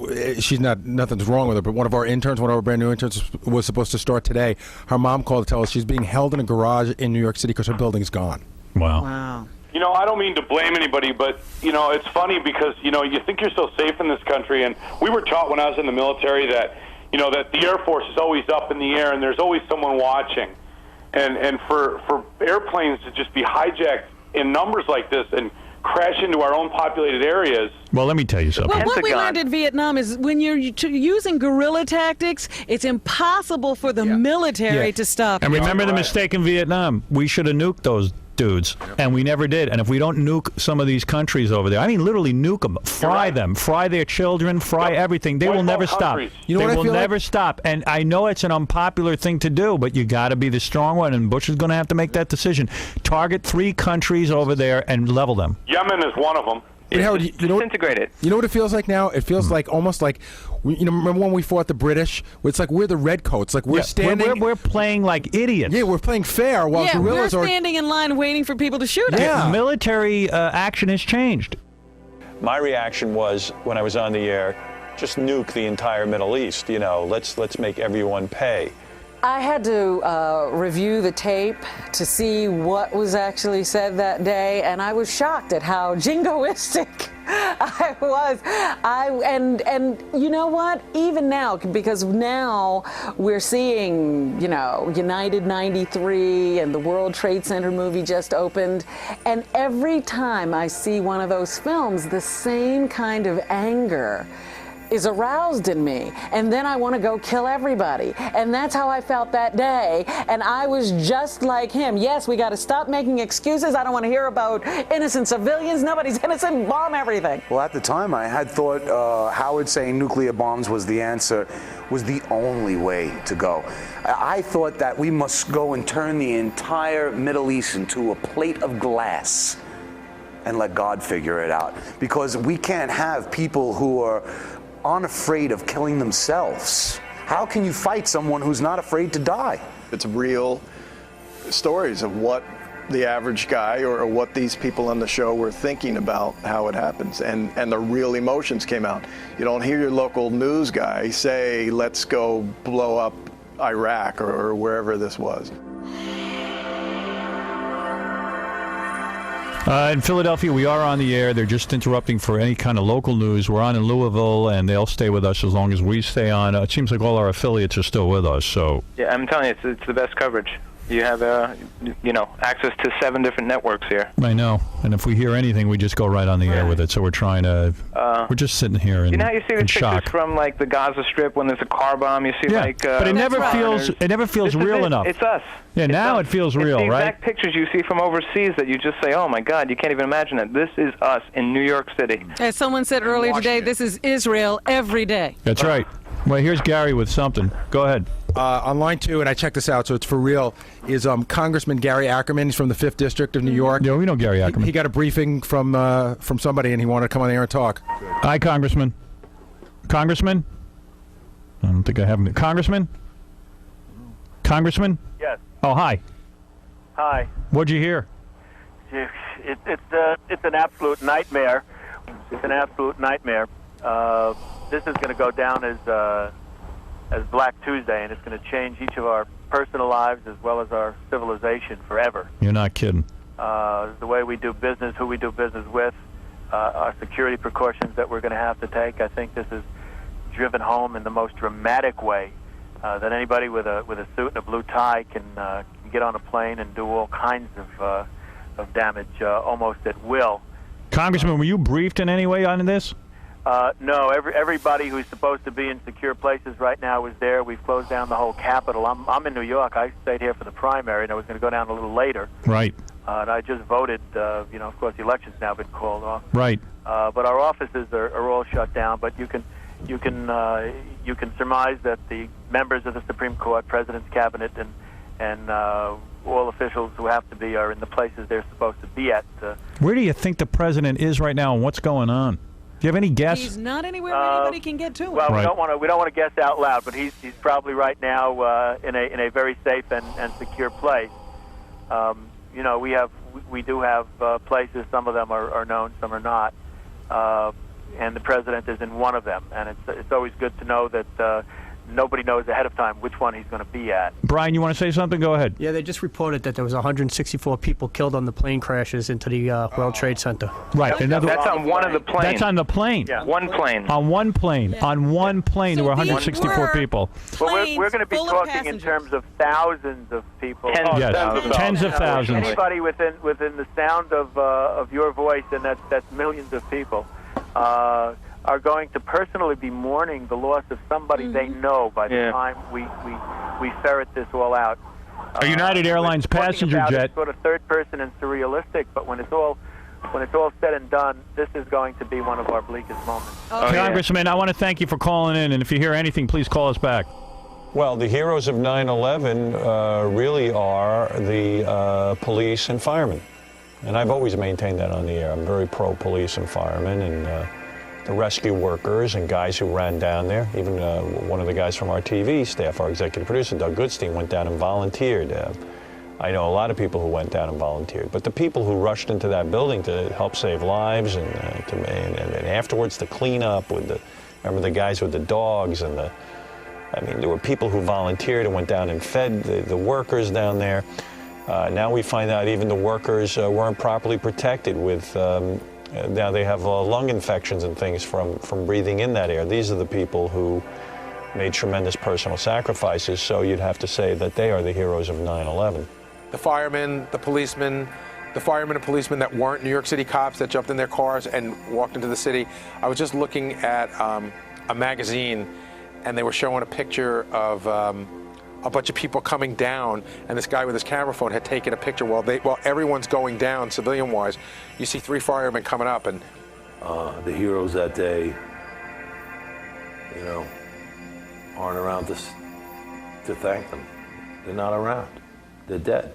Speaker 6: nothing's wrong with her, but one of our brand new interns was supposed to start today. Her mom called to tell us she's being held in a garage in New York City because her building's gone.
Speaker 4: Wow.
Speaker 11: I don't mean to blame anybody, but, it's funny because, you think you're so safe in this country, and we were taught when I was in the military that, that the Air Force is always up in the air and there's always someone watching. And for airplanes to just be hijacked in numbers like this and crash into our own populated areas.
Speaker 3: Well, let me tell you something.
Speaker 4: Well, what we learned in Vietnam is when you're using guerrilla tactics, it's impossible for the military to stop.
Speaker 3: And
Speaker 4: you.
Speaker 3: remember the mistake in Vietnam. We should have nuked those dudes, and we never did. And if we don't nuke some of these countries over there, I mean literally nuke them, fry them, fry their children, fry everything, they will never stop. They will never stop. And I know it's an unpopular thing to do, but you got to be the strong one, and Bush is going to have to make that decision. Target 3 countries over there and level them.
Speaker 11: Yemen is one of them.
Speaker 6: Howard, you know
Speaker 23: disintegrate it.
Speaker 6: You know what it feels like now? It feels like almost like, remember when we fought the British? It's like we're the redcoats. Like we're standing.
Speaker 3: We're playing like idiots.
Speaker 6: Yeah, we're playing fair while
Speaker 4: yeah, we're
Speaker 6: guerrillas are
Speaker 4: standing in line waiting for people to shoot us.
Speaker 3: Yeah, military action has changed.
Speaker 7: My reaction was, when I was on the air, just nuke the entire Middle East. Let's make everyone pay.
Speaker 4: I had to review the tape to see what was actually said that day, and I was shocked at how jingoistic I was. And you know what? Even now, because now we're seeing, United 93 and the World Trade Center movie just opened, and every time I see one of those films, the same kind of anger is aroused in me, and then I want to go kill everybody. And that's how I felt that day, and I was just like him. Yes, we got to stop making excuses. I don't want to hear about innocent civilians. Nobody's innocent. Bomb everything.
Speaker 17: Well, at the time, I had thought Howard saying nuclear bombs was the answer was the only way to go. I thought that we must go and turn the entire Middle East into a plate of glass and let God figure it out, because we can't have people who are unafraid of killing themselves. How can you fight someone who's not afraid to die?
Speaker 8: It's real stories of what the average guy or what these people on the show were thinking about how it happens, and the real emotions came out. You don't hear your local news guy say, let's go blow up Iraq or wherever this was.
Speaker 3: In Philadelphia, we are on the air. They're just interrupting for any kind of local news. We're on in Louisville, and they'll stay with us as long as we stay on. It seems like all our affiliates are still with us. So
Speaker 23: Yeah, I'm telling you, it's the best coverage. You have, access to 7 different networks here.
Speaker 3: I know. And if we hear anything, we just go right on the air with it. So we're trying to. We're just sitting here
Speaker 23: You know how you see the
Speaker 3: in
Speaker 23: pictures
Speaker 3: shock.
Speaker 23: from like the Gaza Strip when there's a car bomb? You see
Speaker 3: but it never feels. It never feels real enough.
Speaker 23: It's us.
Speaker 3: Yeah, now it feels real,
Speaker 23: it's the
Speaker 3: right?
Speaker 23: exact pictures you see from overseas that you just say, oh my God, you can't even imagine it. This is us in New York City.
Speaker 4: As someone said earlier today, this is Israel every day.
Speaker 3: That's right. Well, here's Gary with something. Go ahead.
Speaker 6: On line 2, and I checked this out, so it's for real, is Congressman Gary Ackerman. He's from the 5th District of New York.
Speaker 3: Yeah, we know Gary Ackerman.
Speaker 6: He got a briefing from somebody, and he wanted to come on the air and talk.
Speaker 3: Hi, Congressman. Congressman? I don't think I have him. Congressman? Congressman?
Speaker 10: Yes.
Speaker 3: Oh, hi.
Speaker 10: Hi.
Speaker 3: What'd you hear?
Speaker 10: It's an absolute nightmare. It's an absolute nightmare. This is going to go down as Black Tuesday, and it's going to change each of our personal lives as well as our civilization forever.
Speaker 3: You're not kidding.
Speaker 10: The way we do business, who we do business with, our security precautions that we're going to have to take. I think this is driven home in the most dramatic way that anybody with a suit and a blue tie can get on a plane and do all kinds of damage almost at will.
Speaker 3: Congressman, were you briefed in any way on this?
Speaker 10: No, everybody who's supposed to be in secure places right now is there. We've closed down the whole Capitol. I'm in New York. I stayed here for the primary, and I was going to go down a little later.
Speaker 3: Right.
Speaker 10: And I just voted. Of course, the election's now been called off.
Speaker 3: Right.
Speaker 10: But our offices are all shut down. But you can surmise that the members of the Supreme Court, President's cabinet, and all officials who have to be are in the places they're supposed to be at.
Speaker 3: Where do you think the president is right now, and what's going on? Do you have any guess?
Speaker 4: He's not anywhere anybody can get to him.
Speaker 10: Well, we don't want to guess out loud, but he's probably right now in a very safe and secure place. We do have places. Some of them are known, some are not, and the president is in one of them. And it's always good to know that nobody knows ahead of time which one he's going to be at.
Speaker 3: Brian, you want to say something? Go ahead.
Speaker 13: Yeah, they just reported that there was 164 people killed on the plane crashes into the World Trade Center.
Speaker 3: Right.
Speaker 23: That's on one of the planes.
Speaker 3: That's on the plane.
Speaker 23: Yeah. One plane.
Speaker 3: On one plane. Yeah. On one plane, there were 164 people.
Speaker 10: But we're going to be talking in terms of thousands of people.
Speaker 3: Tens of thousands.
Speaker 10: Anybody within the sound of your voice, and that's millions of people. Are going to personally be mourning the loss of somebody they know by the time we ferret this all out.
Speaker 3: A United Airlines passenger jet.
Speaker 10: It's sort of third person and surrealistic, but when it's all said and done, this is going to be one of our bleakest moments.
Speaker 3: Congressman, I want to thank you for calling in, and if you hear anything, please call us back.
Speaker 7: Well, the heroes of 9/11 really are the police and firemen. And I've always maintained that on the air. I'm very pro-police and firemen and the rescue workers and guys who ran down there. Even one of the guys from our TV staff, our executive producer, Doug Goodstein, went down and volunteered. I know a lot of people who went down and volunteered. But the people who rushed into that building to help save lives and afterwards to clean up with remember the guys with the dogs and there were people who volunteered and went down and fed the workers down there. Now we find out even the workers weren't properly protected with, now they have lung infections and things from breathing in that air. These are the people who made tremendous personal sacrifices, so you'd have to say that they are the heroes of 9/11.
Speaker 12: The firemen, the policemen, and policemen that weren't New York City cops that jumped in their cars and walked into the city. I was just looking at a magazine, and they were showing a picture of a bunch of people coming down, and this guy with his camera phone had taken a picture while everyone's going down civilian-wise. You see 3 firemen coming up, and
Speaker 9: the heroes that day, aren't around to thank them. They're not around. They're dead.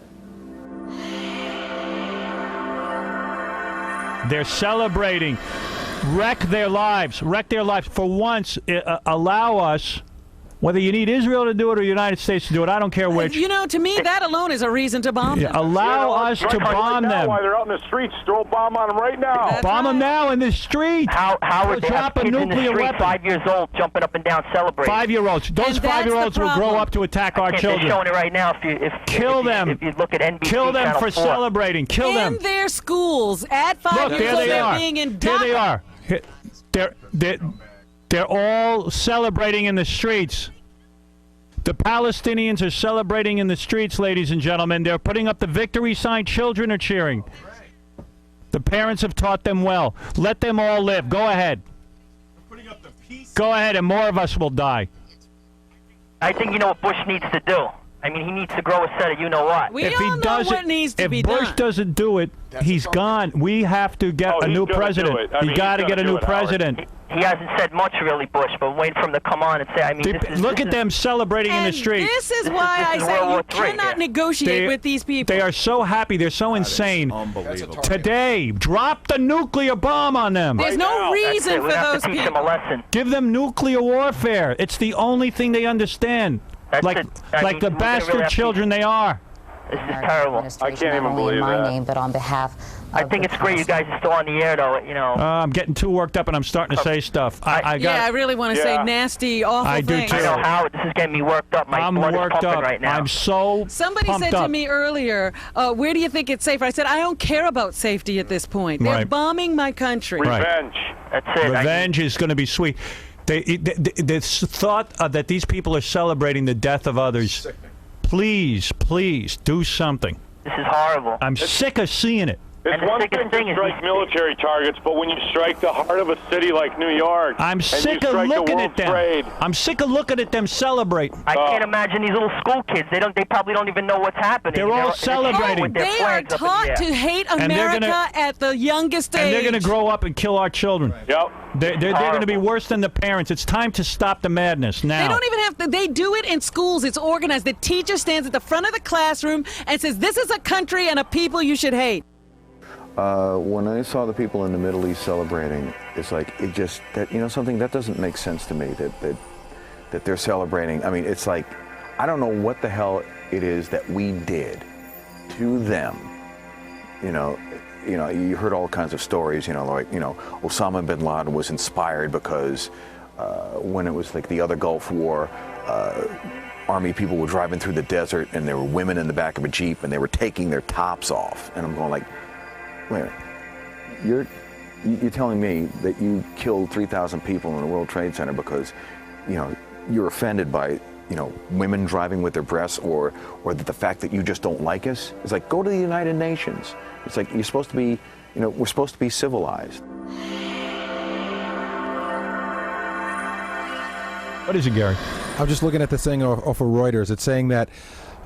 Speaker 3: They're celebrating. Wreck their lives. For once, allow us, whether you need Israel to do it or the United States to do it, I don't care which.
Speaker 4: To me, that alone is a reason to bomb them.
Speaker 3: Allow us to bomb them.
Speaker 2: While they're out in the streets, throw a bomb on them right now.
Speaker 3: Bomb them now in the street.
Speaker 15: Howard, they have
Speaker 3: drop a
Speaker 15: kids in the
Speaker 3: nuclear
Speaker 15: street,
Speaker 3: weapon.
Speaker 15: 5 years old, jumping up and down, celebrating.
Speaker 3: 5-year-olds. Those 5-year-olds will grow up to attack our children.
Speaker 15: They're showing it right now.
Speaker 3: Kill them.
Speaker 15: If you look at NBC,
Speaker 3: Kill them
Speaker 15: Channel
Speaker 3: for
Speaker 15: 4.
Speaker 3: celebrating. Kill them.
Speaker 4: In their schools at 5
Speaker 3: Look,
Speaker 4: years
Speaker 3: there
Speaker 4: old,
Speaker 3: they
Speaker 4: they're
Speaker 3: are.
Speaker 4: being indoctrinated.
Speaker 3: Here they are. They're all celebrating in the streets. The Palestinians are celebrating in the streets, ladies and gentlemen. They're putting up the victory sign. Children are cheering. The parents have taught them well. Let them all live. Go ahead. Go ahead, and more of us will die.
Speaker 15: I think you know what Bush needs to do. I mean, he needs to grow a set of you-know-what.
Speaker 4: We all know what needs to be done.
Speaker 3: If Bush doesn't do it, he's gone. We have to get a new president. You got to get a new president.
Speaker 15: He hasn't said much, really, Bush, but wait for him to come on and say, I mean,
Speaker 3: Look at them celebrating in the street.
Speaker 4: This is why I say you cannot negotiate with these people.
Speaker 3: They are so happy. They're so insane.
Speaker 9: Unbelievable.
Speaker 3: Today, drop the nuclear bomb on them.
Speaker 4: There's no reason for those people.
Speaker 15: Teach them a lesson.
Speaker 3: Give them nuclear warfare. It's the only thing they understand. Like the bastard children they are.
Speaker 15: This is terrible.
Speaker 16: I can't even believe that. Name, but on behalf
Speaker 15: I think it's great you guys are still on the air, though.
Speaker 3: I'm getting too worked up, and I'm starting to say stuff. I
Speaker 4: really want to say nasty, awful
Speaker 3: I
Speaker 4: things.
Speaker 3: do too.
Speaker 15: I know, Howard. This is getting me worked up. My blood is pumping right now.
Speaker 3: I'm so
Speaker 4: Somebody said to me earlier, where do you think it's safer? I said, I don't care about safety at this point. They're bombing my country.
Speaker 15: Revenge. That's it.
Speaker 3: Revenge is going to be sweet. The thought that these people are celebrating the death of others, please do something.
Speaker 15: This is horrible.
Speaker 3: I'm sick of seeing it.
Speaker 11: It's one thing to strike military targets, but when you strike the heart of a city like New York,
Speaker 3: I'm sick of looking at them. I'm sick of looking at them celebrate.
Speaker 15: I can't imagine these little school kids. They probably don't even know what's happening.
Speaker 3: They're all celebrating.
Speaker 4: They are taught to hate America at the youngest age.
Speaker 3: And they're going to grow up and kill our children.
Speaker 11: Yep.
Speaker 3: They're going to be worse than the parents. It's time to stop the madness now.
Speaker 4: They don't even have to. They do it in schools. It's organized. The teacher stands at the front of the classroom and says, "This is a country and a people you should hate."
Speaker 20: When I saw the people in the Middle East celebrating, it's like something that doesn't make sense to me that they're celebrating. I mean, it's like I don't know what the hell it is that we did to them. You heard all kinds of stories. Osama bin Laden was inspired because when it was like the other Gulf War. Army people were driving through the desert, and there were women in the back of a Jeep, and they were taking their tops off. And I'm going like, wait a minute, you're telling me that you killed 3,000 people in the World Trade Center because, you're offended by, women driving with their breasts or the fact that you just don't like us? It's like, go to the United Nations. It's like you're supposed to be, we're supposed to be civilized.
Speaker 3: What is it, Gary?
Speaker 6: I'm just looking at this thing off of Reuters. It's saying that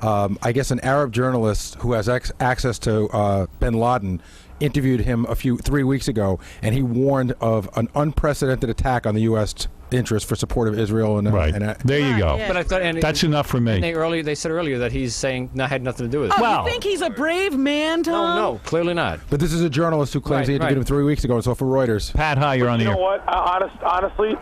Speaker 6: I guess an Arab journalist who has access to bin Laden interviewed him 3 weeks ago, and he warned of an unprecedented attack on the U.S. interest for support of Israel. And
Speaker 3: there you go.
Speaker 5: But I thought,
Speaker 3: that's enough for me.
Speaker 5: And they said earlier that he's saying had nothing to do with it.
Speaker 4: Oh, you think he's a brave man, Tom?
Speaker 5: No, clearly not.
Speaker 6: But this is a journalist who claims he interviewed him 3 weeks ago. It's all for Reuters.
Speaker 3: Pat, hi, you're on the air.
Speaker 11: You know what? Honestly,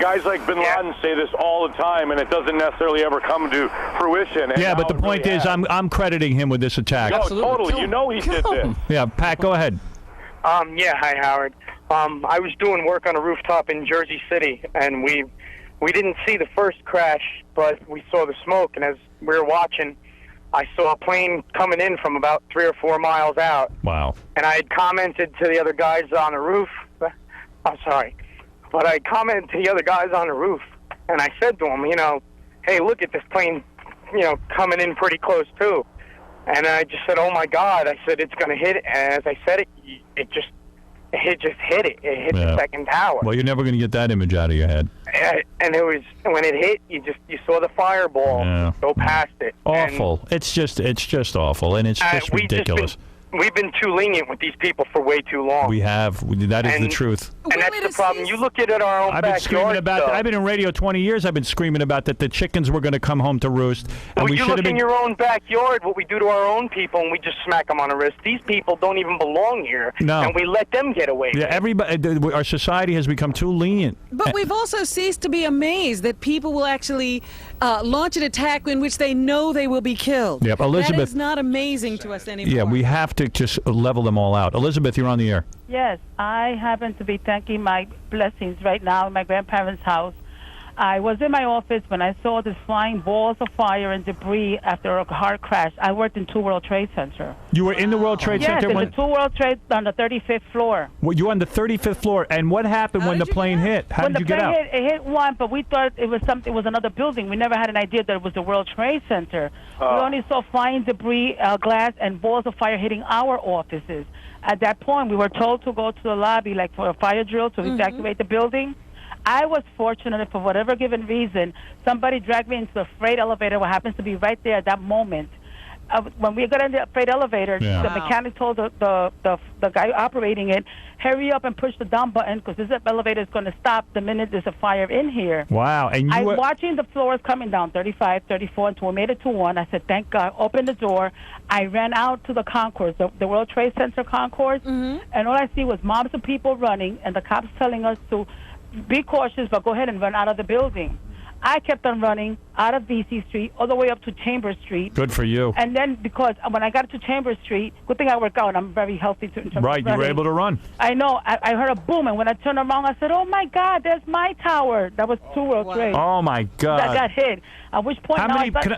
Speaker 11: guys like Bin Laden say this all the time, and it doesn't necessarily ever come to fruition.
Speaker 3: Yeah, but the point is, I'm crediting him with this attack.
Speaker 11: No, totally. You know he did this.
Speaker 3: Yeah, Pat, go ahead.
Speaker 15: Yeah, hi, Howard. I was doing work on a rooftop in Jersey City, and we didn't see the first crash, but we saw the smoke, and as we were watching, I saw a plane coming in from about 3 or 4 miles out.
Speaker 3: Wow.
Speaker 15: And I had commented to the other guys on the roof. I'm sorry. But I commented to the other guys on the roof, and I said to them, hey, look at this plane, coming in pretty close, too. And I just said, oh, my God. I said, it's going to hit it. And as I said it, it just hit it. It hit the second tower.
Speaker 3: Well, you're never going to get that image out of your head.
Speaker 15: And it was, when it hit, you saw the fireball go past it.
Speaker 3: Awful. It's just awful, and it's just ridiculous.
Speaker 15: We've been too lenient with these people for way too long.
Speaker 3: We have. That is the truth.
Speaker 15: And that's the problem. You look at it our own backyard.
Speaker 3: I've been in radio 20 years. I've been screaming about that the chickens were going to come home to roost. And
Speaker 15: you look in your own backyard, what we do to our own people, and we just smack them on the wrist. These people don't even belong here, and we let them get away with it.
Speaker 3: Everybody, our society has become too lenient.
Speaker 4: But we've also ceased to be amazed that people will actually launch an attack in which they know they will be killed.
Speaker 3: Yep, Elizabeth.
Speaker 4: That is not amazing to us anymore.
Speaker 3: Yeah, we have to just level them all out. Elizabeth, you're on the air.
Speaker 14: Yes, I happen to be thanking my blessings right now in my grandparents' house. I was in my office when I saw this flying balls of fire and debris after a car crash. I worked in 2 World Trade Center.
Speaker 3: You were in the World Trade Center?
Speaker 14: Yes, in the 2 World Trade on the 35th floor.
Speaker 3: Well, you were on the 35th floor, and what happened when the plane hit? How did you get out?
Speaker 14: When the plane hit, it hit one, but we thought it was something. It was another building. We never had an idea that it was the World Trade Center. We only saw flying debris, glass, and balls of fire hitting our offices. At that point, we were told to go to the lobby, like for a fire drill, to evacuate the building. I was fortunate, for whatever given reason, somebody dragged me into the freight elevator, what happens to be right there at that moment. When we got in the freight elevator, the mechanic told the guy operating it, hurry up and push the down button because this elevator is going to stop the minute there's a fire in here.
Speaker 3: Wow. And
Speaker 14: I was watching the floors coming down, 35, 34, until we made it to 1. I said, thank God. Opened the door. I ran out to the concourse, the World Trade Center concourse, and all I see was mobs of people running, and the cops telling us to be cautious, but go ahead and run out of the building. I kept on running out of VC Street all the way up to Chambers Street.
Speaker 3: Good for you.
Speaker 14: And then because when I got to Chambers Street, good thing I work out. I'm very healthy in terms of running.
Speaker 3: You were able to run.
Speaker 14: I know. I heard a boom, and when I turned around, I said, oh, my God, there's my tower. That was 2 World Trade.
Speaker 3: Oh, my God.
Speaker 14: That got hit. At which point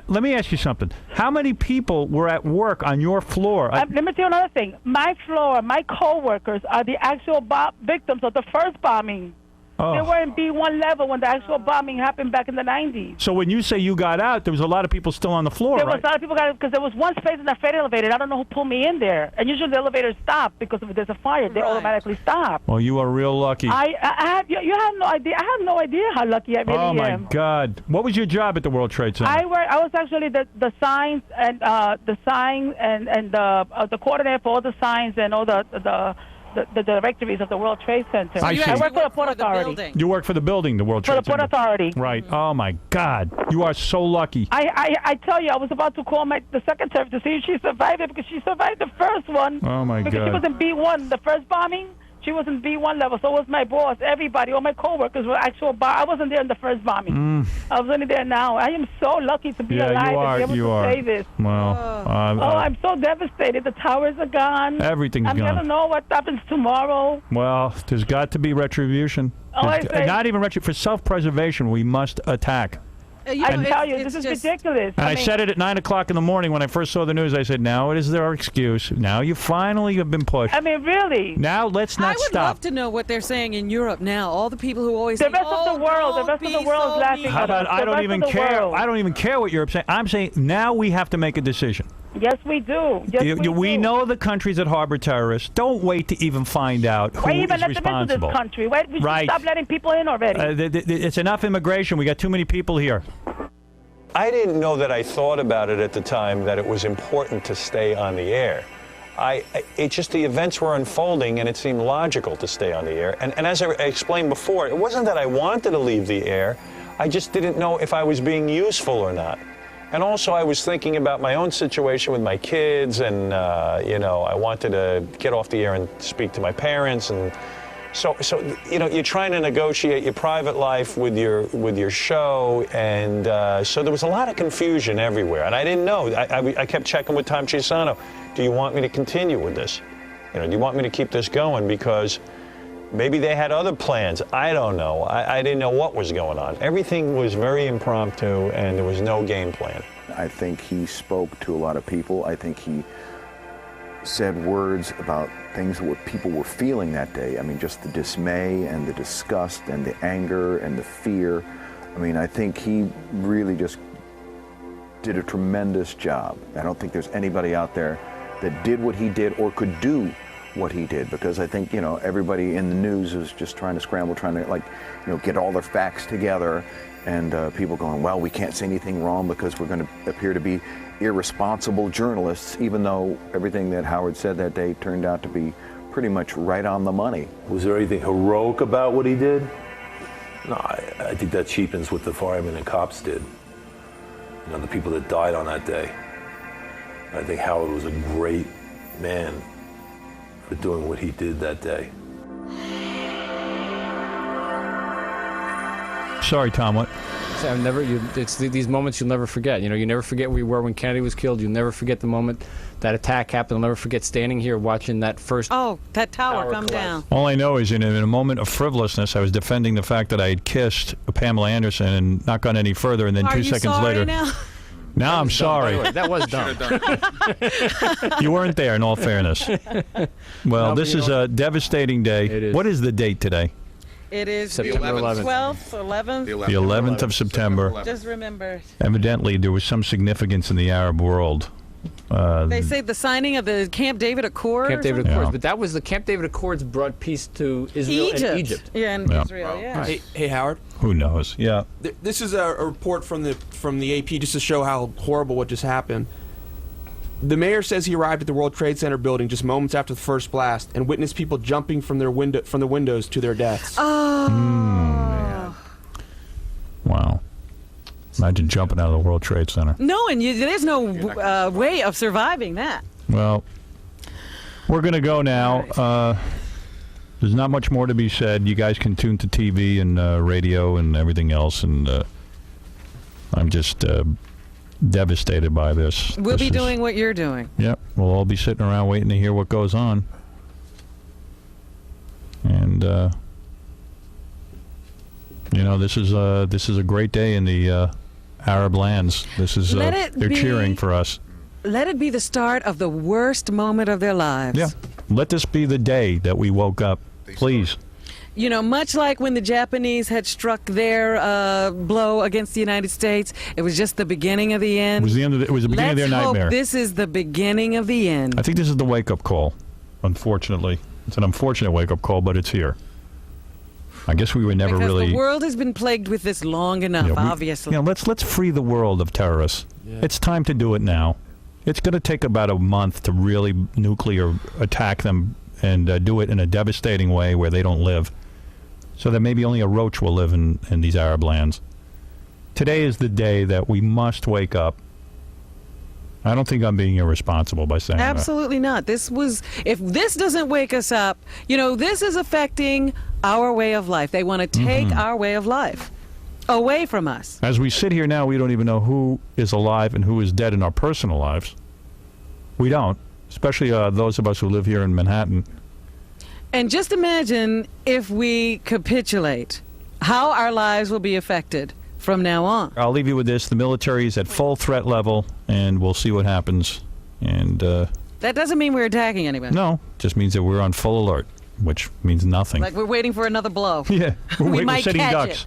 Speaker 3: let me ask you something. How many people were at work on your floor?
Speaker 14: Let me tell you another thing. My floor, my co-workers are the actual victims of the first bombing. They were in B1 level when the actual bombing happened back in the 90s.
Speaker 3: So when you say you got out, there was a lot of people still on the floor,
Speaker 14: There was a lot of people got out because there was one space in the freight elevator. I don't know who pulled me in there. And usually the elevators stop because if there's a fire, they automatically stop.
Speaker 3: Well, you are real lucky.
Speaker 14: You have no idea. I have no idea how lucky I really am.
Speaker 3: Oh, my God. What was your job at the World Trade Center?
Speaker 14: I was actually the signs and the coordinator for all the signs and all the directories of the World Trade Center.
Speaker 3: I
Speaker 14: work for the Port Authority.
Speaker 3: You work for the building, the World Trade Center.
Speaker 14: For the Port Authority.
Speaker 3: Right. Oh, my God. You are so lucky.
Speaker 14: I tell you, I was about to call the secretary to see if she survived it because she survived the first one.
Speaker 3: Oh, my God.
Speaker 14: Because she was in B1, the first bombing. She was in B1 level. So was my boss. Everybody, all my coworkers were actual I wasn't there in the first bombing. I was only there now. I am so lucky to be alive and be able to say this.
Speaker 3: Well,
Speaker 14: I'm so devastated. The towers are gone.
Speaker 3: Everything's gone.
Speaker 14: I don't know what happens tomorrow.
Speaker 3: Well, there's got to be retribution. Not even retribution. For self-preservation, we must attack.
Speaker 14: I tell you, this is ridiculous.
Speaker 3: And I said it at 9 o'clock in the morning when I first saw the news. I said, now it is their excuse. Now you finally have been pushed.
Speaker 14: I mean, really.
Speaker 3: Now let's not stop.
Speaker 4: I would love to know what they're saying in Europe now. All the people who always
Speaker 14: the rest of the world is laughing
Speaker 3: How about I don't even care. I don't even care what Europe's saying. I'm saying now we have to make a decision.
Speaker 14: Yes, we do.
Speaker 3: We know the countries that harbor terrorists. Don't wait to even find out who is responsible.
Speaker 14: This country? We should stop letting people in already.
Speaker 3: It's enough immigration. We got too many people here.
Speaker 7: I didn't know that I thought about it at the time that it was important to stay on the air. it just, the events were unfolding and it seemed logical to stay on the air. And as I explained before, it wasn't that I wanted to leave the air, I just didn't know if I was being useful or not. And also I was thinking about my own situation with my kids, and I wanted to get off the air and speak to my parents, and so you're trying to negotiate your private life with your show, and so there was a lot of confusion everywhere, and I didn't know. I kept checking with Tom Chisano. Do you want me to continue with this? Do you want me to keep this going? Because maybe they had other plans. I don't know. I didn't know what was going on. Everything was very impromptu, and there was no game plan.
Speaker 20: I think he spoke to a lot of people. I think he said words about things that people were feeling that day. I mean, just the dismay and the disgust and the anger and the fear. I mean, I think he really just did a tremendous job. I don't think there's anybody out there that did what he did or could do what he did, because I think, everybody in the news is just trying to scramble, trying to, get all their facts together, and people going, well, we can't say anything wrong because we're going to appear to be irresponsible journalists, even though everything that Howard said that day turned out to be pretty much right on the money.
Speaker 9: Was there anything heroic about what he did? No, I think that cheapens what the firemen and cops did. The people that died on that day. I think Howard was a great man for doing what he did that day.
Speaker 3: Sorry, Tom, what?
Speaker 5: It's these moments you'll never forget. You never forget where you were when Kennedy was killed. You'll never forget the moment that attack happened. You'll never forget standing here watching that first...
Speaker 4: Oh, that tower come
Speaker 5: collapse.
Speaker 4: down.
Speaker 3: All I know is in a moment of frivolousness, I was defending the fact that I had kissed Pamela Anderson and not gone any further, and then 2 seconds later... Now I'm sorry.
Speaker 5: That was dumb.
Speaker 3: You weren't there, in all fairness. Well, this is a devastating day.
Speaker 5: It is.
Speaker 3: What is the date today?
Speaker 4: It is
Speaker 5: September 11th.
Speaker 4: 12th, 11th.
Speaker 3: The 11th of September.
Speaker 4: Just remember.
Speaker 3: Evidently, there was some significance in the Arab world.
Speaker 4: They say the signing of the Camp David Accord.
Speaker 5: Camp David Accords, but that was the Camp David Accords brought peace to Israel and Egypt.
Speaker 4: Yeah, and Israel. Yeah.
Speaker 18: Hey, Howard.
Speaker 3: Who knows? Yeah.
Speaker 18: This is a report from the AP just to show how horrible what just happened. The mayor says he arrived at the World Trade Center building just moments after the first blast and witnessed people jumping from the windows to their deaths.
Speaker 4: Oh.
Speaker 3: Wow. Imagine jumping out of the World Trade Center.
Speaker 4: No, and there's no way of surviving that.
Speaker 3: Well, we're going to go now. There's not much more to be said. You guys can tune to TV and radio and everything else, and I'm just devastated by this.
Speaker 4: We'll be doing what you're doing.
Speaker 3: Yep. We'll all be sitting around waiting to hear what goes on. And this is a great day in the Arab lands. This is they're cheering for us.
Speaker 4: Let it be the start of the worst moment of their lives.
Speaker 3: Yeah. Let this be the day that we woke up. Please.
Speaker 4: Much like when the Japanese had struck their blow against the United States, it was just the beginning of the end.
Speaker 3: It was the end of it was the beginning of their nightmare.
Speaker 4: Hope this is the beginning of the end.
Speaker 3: I think this is the wake-up call. Unfortunately, it's an unfortunate wake-up call, but it's here. I guess we were never
Speaker 4: because
Speaker 3: really.
Speaker 4: The world has been plagued with this long enough. Obviously.
Speaker 3: Let's free the world of terrorists. Yeah. It's time to do it now. It's going to take about a month to really nuclear attack them and do it in a devastating way where they don't live, so that maybe only a roach will live in these Arab lands. Today is the day that we must wake up. I don't think I'm being irresponsible by saying
Speaker 4: Absolutely not. If this doesn't wake us up, this is affecting our way of life. They want to take our way of life away from us.
Speaker 3: As we sit here now, we don't even know who is alive and who is dead in our personal lives. We don't, especially those of us who live here in Manhattan.
Speaker 4: And just imagine if we capitulate, how our lives will be affected from now on.
Speaker 3: I'll leave you with this. The military is at full threat level, and we'll see what happens. And
Speaker 4: that doesn't mean we're attacking anybody.
Speaker 3: No, just means that we're on full alert, which means nothing.
Speaker 4: Like we're waiting for another blow.
Speaker 3: Yeah, we're sitting ducks.
Speaker 18: It.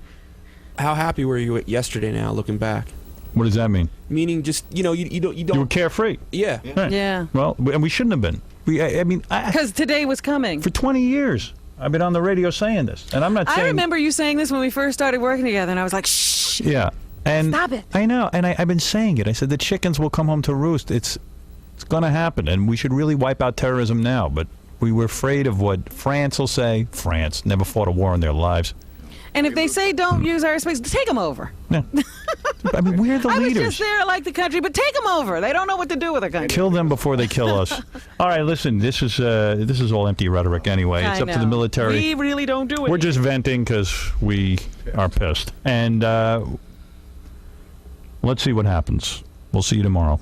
Speaker 18: How happy were you yesterday now, looking back?
Speaker 3: What does that mean?
Speaker 18: Meaning just, you don't... You
Speaker 3: were carefree.
Speaker 18: Yeah.
Speaker 3: Right.
Speaker 4: Yeah.
Speaker 3: Well, and we shouldn't have been.
Speaker 4: Because today was coming.
Speaker 3: For 20 years, I've been on the radio saying this, and I'm not saying...
Speaker 4: I remember you saying this when we first started working together, and I was like, shh.
Speaker 3: Yeah. And
Speaker 4: stop it.
Speaker 3: I know, and I've been saying it. I said the chickens will come home to roost. It's It's going to happen, and we should really wipe out terrorism now. But we were afraid of what France will say. France never fought a war in their lives.
Speaker 4: And if they say don't use airspace, take them over.
Speaker 3: Yeah. I mean, we're the
Speaker 4: I
Speaker 3: leaders.
Speaker 4: was just there like the country, but take them over. They don't know what to do with a country.
Speaker 3: Kill them before they kill us. All right, listen, this is all empty rhetoric anyway. It's up to the military.
Speaker 4: We really don't do it.
Speaker 3: We're just venting because we are pissed. And let's see what happens. We'll see you tomorrow.